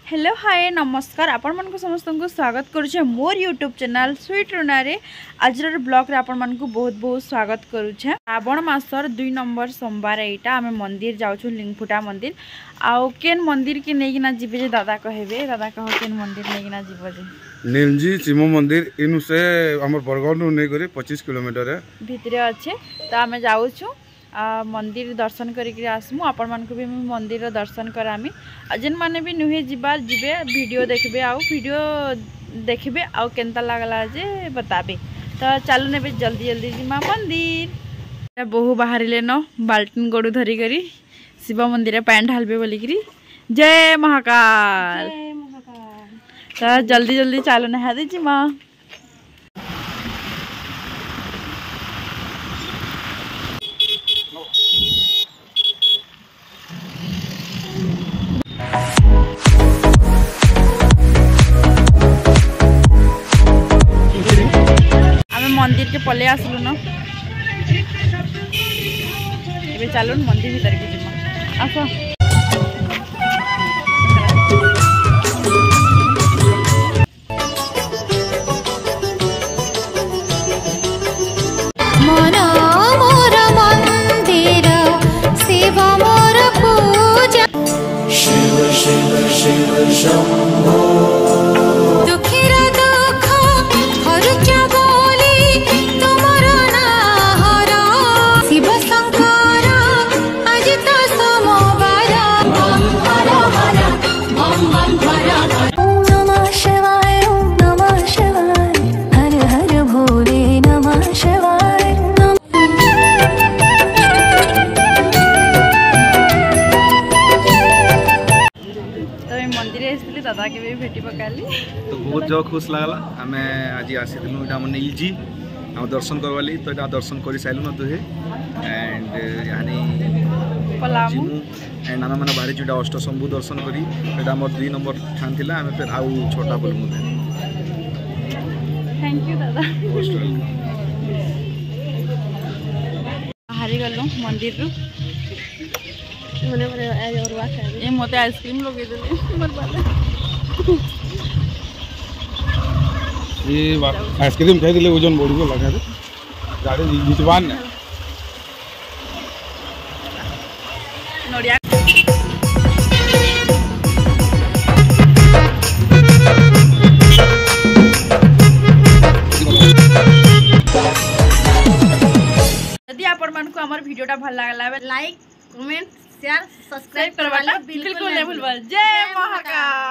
Hello hi नमस्कार आपण मन को समस्त को स्वागत करुचे मोर यूट्यूब चैनल स्वीट रुना रे आज ब्लॉग रे आपण मन को बहुत बहुत स्वागत करुचे। श्रावण मासर 2 नंबर सोमवार एटा आमे मंदिर जाउछु लिंगफुटा मंदिर आउ केन मंदिर के नेगिना जिबे जे दादा कहबे दादा कहो केन मंदिर नेगिना जिबो जे नीलजी चिमो मंदिर इनु से हमर बरगढ़ नु नै करी 25 किलोमीटर है भितरे अच्छे तो आमे जाउछु मंदिर दर्शन करिक आसमु आपण मन को भी मंदिर दर्शन करामी जेन माने भी नुहे जीबार जीबे वीडियो देखबे आउ वीडियो देखबे आउ केनता लागला जे बताबे तो चालू नेबे जल्दी जल्दी जिमा मंदिर बहु बाहरिले न बाल्टीन गडू धरी करी शिव मंदिर पानी ढालबे बोली करी जय महाकाल तो जल्दी जल्दी चालू नहा दे जिमा। मंदिर के पले आसलु न ए चलो मंदिर भीतर के जिमा आस शिव शिव शिव शंभो दादा के भी भेटी पकाली तो बहुत जो खुश लागला हमें आज आसीलु इटा मन नीलजी हम दर्शन करवाली तो इटा दर्शन करि साइलु न तुहे एंड यानी पलामु एंड हम माने बाहरी जुटा अष्टशंभु दर्शन करी एटा हमर 2 नंबर ठान थिला हमें फिर आउ छोटा बोल मुदे थैंक यू दादा मोस्ट वेलकम हारी गलो मंदिर रु ये मते आइसक्रीम लगे देले मत बाले ये आइसक्रीम खाई दिले ओजन बढ़िबो लगा रे गाड़ी जितबान ने नोडिया यदि आपण मन को हमर वीडियोटा भल लागला लाइक कमेंट शेयर सब्सक्राइब करवाला बिल्कुल नहीं भूलबा। जय महाकाल।